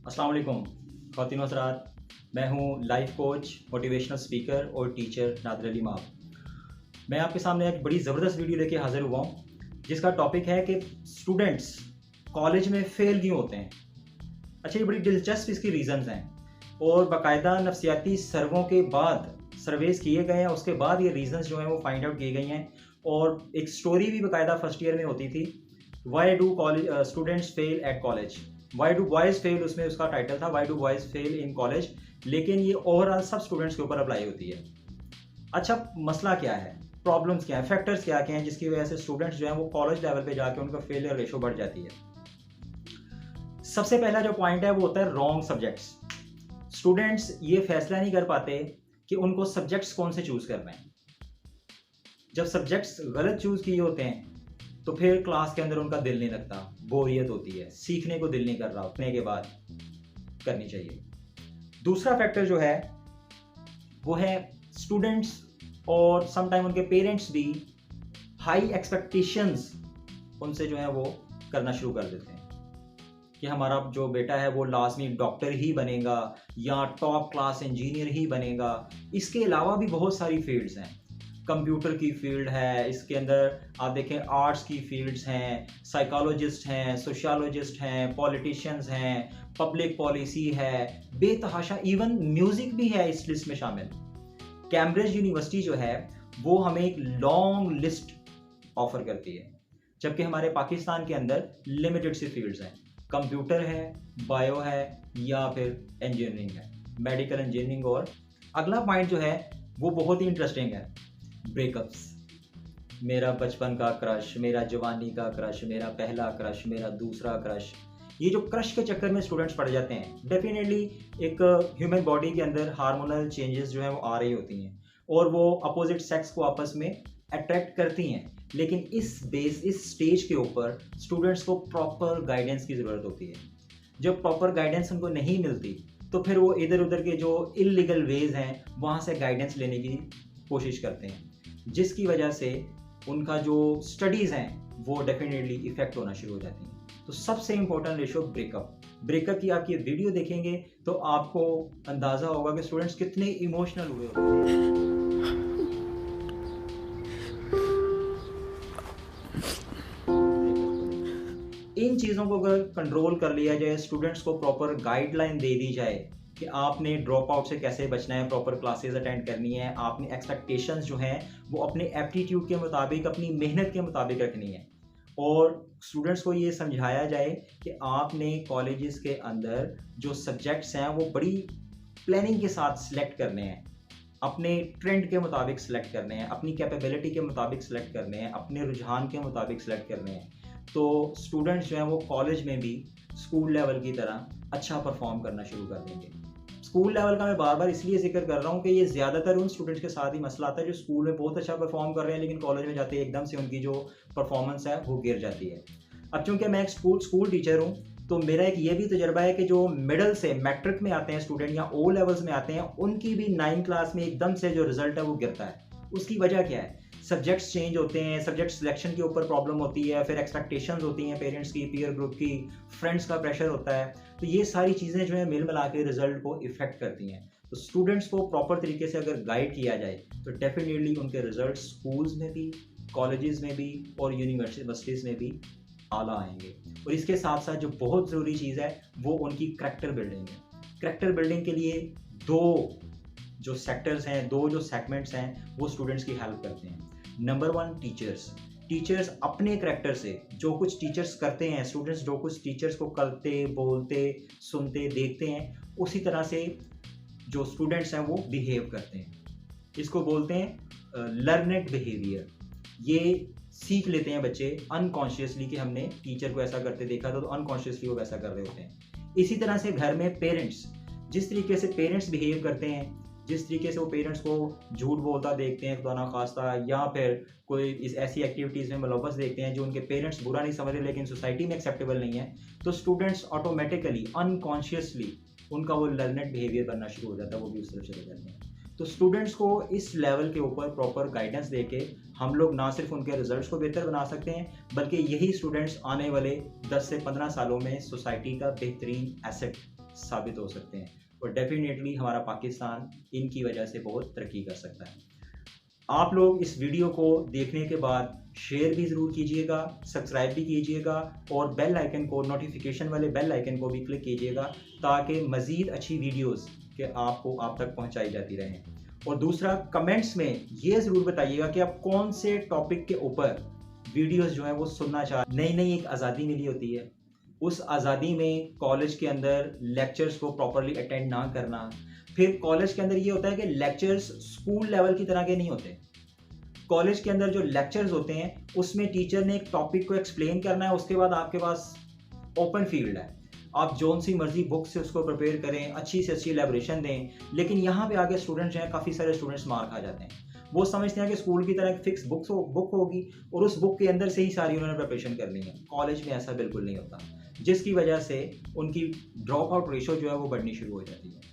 अस्सलाम वालेकुम ख़वातीन व हज़रात, मैं हूँ लाइफ कोच, मोटिवेशनल स्पीकर और टीचर नादिर अली माब। मैं आपके सामने एक बड़ी ज़बरदस्त वीडियो लेके हाज़िर हुआ हूँ, जिसका टॉपिक है कि स्टूडेंट्स कॉलेज में फ़ेल क्यों होते हैं। अच्छा, ये बड़ी दिलचस्प इसकी रीज़न्स हैं और बाकायदा नफ्सियाती सर्वों के बाद सर्वेस किए गए हैं, उसके बाद ये रीज़न्स जो हैं वो फाइंड आउट किए गई हैं। और एक स्टोरी भी बाकायदा फर्स्ट ईयर में होती थी, why do college students fail at college, why do boys fail, उसमें उसका टाइटल था why do boys fail in college, लेकिन ये ओवरऑल सब स्टूडेंट्स के ऊपर अप्लाई होती है। अच्छा, मसला क्या है, प्रॉब्लम्स क्या है, फैक्टर्स क्या क्या हैं जिसकी वजह से स्टूडेंट्स जो हैं वो कॉलेज लेवल पे जाके उनका फेलियर रेशो बढ़ जाती है। सबसे पहला जो पॉइंट है वो होता है रॉन्ग सब्जेक्ट्स। स्टूडेंट्स ये फैसला नहीं कर पाते कि उनको सब्जेक्ट्स कौन से चूज करना है। जब सब्जेक्ट्स गलत चूज किए होते हैं तो फिर क्लास के अंदर उनका दिल नहीं लगता, बोरियत होती है, सीखने को दिल नहीं कर रहा, उठने के बाद करनी चाहिए। दूसरा फैक्टर जो है वो है स्टूडेंट्स और समटाइम उनके पेरेंट्स भी हाई एक्सपेक्टेशंस उनसे जो है वो करना शुरू कर देते हैं कि हमारा जो बेटा है वो लाजमी डॉक्टर ही बनेगा या टॉप क्लास इंजीनियर ही बनेगा। इसके अलावा भी बहुत सारी फील्ड्स हैं, कंप्यूटर की फील्ड है, इसके अंदर आप देखें आर्ट्स की फील्ड्स हैं, साइकोलॉजिस्ट हैं, सोशियोलॉजिस्ट हैं, पॉलिटिशियंस हैं, पब्लिक पॉलिसी है, बेतहाशा इवन म्यूज़िक भी है इस लिस्ट में शामिल। कैम्ब्रिज यूनिवर्सिटी जो है वो हमें एक लॉन्ग लिस्ट ऑफर करती है, जबकि हमारे पाकिस्तान के अंदर लिमिटेड सी फील्ड्स हैं। कंप्यूटर है, बायो है या फिर इंजीनियरिंग है, मेडिकल इंजीनियरिंग। और अगला पॉइंट जो है वो बहुत ही इंटरेस्टिंग है, ब्रेकअप्स। मेरा बचपन का क्रश, मेरा जवानी का क्रश, मेरा पहला क्रश, मेरा दूसरा क्रश, ये जो क्रश के चक्कर में स्टूडेंट्स पड़ जाते हैं। डेफिनेटली एक ह्यूमन बॉडी के अंदर हार्मोनल चेंजेस जो है वो आ रही होती हैं और वो अपोजिट सेक्स को आपस में अट्रैक्ट करती हैं, लेकिन इस स्टेज के ऊपर स्टूडेंट्स को प्रॉपर गाइडेंस की ज़रूरत होती है। जब प्रॉपर गाइडेंस उनको नहीं मिलती तो फिर वो इधर उधर के जो इलीगल वेज हैं वहाँ से गाइडेंस लेने की कोशिश करते हैं, जिसकी वजह से उनका जो स्टडीज़ हैं वो डेफिनेटली इफेक्ट होना शुरू हो जाती हैं। तो सबसे इंपॉर्टेंट रेशो ब्रेकअप की आप ये वीडियो देखेंगे तो आपको अंदाज़ा होगा कि स्टूडेंट्स कितने इमोशनल हुए होते हैं। इन चीज़ों को अगर कंट्रोल कर लिया जाए, स्टूडेंट्स को प्रॉपर गाइडलाइन दे दी जाए कि आपने ड्रॉप आउट से कैसे बचना है, प्रॉपर क्लासेस अटेंड करनी है, आपने एक्सपेक्टेशंस जो हैं वो अपने एप्टीट्यूड के मुताबिक, अपनी मेहनत के मुताबिक रखनी है, और स्टूडेंट्स को ये समझाया जाए कि आपने कॉलेजेस के अंदर जो सब्जेक्ट्स हैं वो बड़ी प्लानिंग के साथ सिलेक्ट करने हैं, अपने ट्रेंड के मुताबिक सिलेक्ट करने हैं, अपनी कैपेबिलिटी के मुताबिक सिलेक्ट करने हैं, अपने रुझान के मुताबिक सिलेक्ट करने हैं। तो स्टूडेंट्स जो हैं वो कॉलेज में भी स्कूल लेवल की तरह अच्छा परफॉर्म करना शुरू कर देंगे। स्कूल लेवल का मैं बार बार इसलिए जिक्र कर रहा हूँ कि ये ज़्यादातर उन स्टूडेंट्स के साथ ही मसला आता है जो स्कूल में बहुत अच्छा परफॉर्म कर रहे हैं, लेकिन कॉलेज में जाते ही एकदम से उनकी जो परफॉर्मेंस है वो गिर जाती है। अब चूँकि मैं एक स्कूल टीचर हूँ तो मेरा एक ये भी तजर्बा है कि जो मिडल से मैट्रिक में आते हैं स्टूडेंट या ओ लेवल्स में आते हैं, उनकी भी 9th क्लास में एकदम से जो रिजल्ट है वो गिरता है। उसकी वजह क्या है? सब्जेक्ट्स चेंज होते हैं, सब्जेक्ट सिलेक्शन के ऊपर प्रॉब्लम होती है, फिर एक्सपेक्टेशंस होती हैं पेरेंट्स की, पीयर ग्रुप की, फ्रेंड्स का प्रेशर होता है। तो ये सारी चीज़ें जो है मिल मिला के रिजल्ट को इफेक्ट करती हैं। तो स्टूडेंट्स को प्रॉपर तरीके से अगर गाइड किया जाए तो डेफिनेटली उनके रिजल्ट स्कूल्स में भी, कॉलेजेस में भी और यूनिवर्सिटीज़ में भी आला आएंगे। और इसके साथ साथ जो बहुत ज़रूरी चीज़ है वो उनकी करैक्टर बिल्डिंग है। करैक्टर बिल्डिंग के लिए दो जो सेक्टर्स हैं, दो जो सेगमेंट्स हैं वो स्टूडेंट्स की हेल्प करते हैं। नंबर 1, टीचर्स अपने करैक्टर से जो कुछ टीचर्स करते हैं, स्टूडेंट्स जो कुछ टीचर्स को करते, बोलते, सुनते, देखते हैं, उसी तरह से जो स्टूडेंट्स हैं वो बिहेव करते हैं। इसको बोलते हैं लर्नेड बिहेवियर। ये सीख लेते हैं बच्चे अनकॉन्शियसली कि हमने टीचर को ऐसा करते देखा था, तो अनकॉन्शियसली वो वैसा कर रहे होते हैं। इसी तरह से घर में पेरेंट्स, जिस तरीके से पेरेंट्स बिहेव करते हैं, जिस तरीके से वो पेरेंट्स को झूठ बोलता देखते हैं खुदा ना खास्ता, या फिर कोई इस ऐसी एक्टिविटीज़ में मुलव्वस देखते हैं जो उनके पेरेंट्स बुरा नहीं समझ रहे लेकिन सोसाइटी में एक्सेप्टेबल नहीं है, तो स्टूडेंट्स ऑटोमेटिकली अनकॉन्शियसली उनका वो लर्नेड बिहेवियर बनना शुरू हो जाता है, वो भी उस तरफ चले जाते हैं। तो स्टूडेंट्स को इस लेवल के ऊपर प्रॉपर गाइडेंस देके हम लोग ना सिर्फ उनके रिजल्ट्स को बेहतर बना सकते हैं, बल्कि यही स्टूडेंट्स आने वाले 10 से 15 सालों में सोसाइटी का बेहतरीन एसेट साबित हो सकते हैं और डेफिनेटली हमारा पाकिस्तान इनकी वजह से बहुत तरक्की कर सकता है। आप लोग इस वीडियो को देखने के बाद शेयर भी ज़रूर कीजिएगा, सब्सक्राइब भी कीजिएगा और बेल आइकन को, नोटिफिकेशन वाले बेल आइकन को भी क्लिक कीजिएगा ताकि मज़ीद अच्छी वीडियोस के आपको आप तक पहुंचाई जाती रहें। और दूसरा, कमेंट्स में ये ज़रूर बताइएगा कि आप कौन से टॉपिक के ऊपर वीडियोस जो है वो सुनना चाह। नई नई एक आज़ादी मिली होती है, उस आज़ादी में कॉलेज के अंदर लेक्चर्स को प्रॉपरली अटेंड ना करना। फिर कॉलेज के अंदर ये होता है कि लेक्चर्स स्कूल लेवल की तरह के नहीं होते। कॉलेज के अंदर जो लेक्चर्स होते हैं उसमें टीचर ने एक टॉपिक को एक्सप्लेन करना है, उसके बाद आपके पास ओपन फील्ड है, आप जौन सी मर्जी बुक से उसको प्रिपेयर करें, अच्छी से अच्छी एलेबोरेशन दें। लेकिन यहाँ पे आगे स्टूडेंट्स हैं, काफ़ी सारे स्टूडेंट्स मार खा जाते हैं। वो समझते हैं कि स्कूल की तरह एक फिक्स बुक होगी और उस बुक के अंदर से ही सारी उन्होंने प्रिपरेशन करनी है। कॉलेज में ऐसा बिल्कुल नहीं होता, जिसकी वजह से उनकी ड्रॉप आउट रेशो जो है वो बढ़नी शुरू हो जाती है।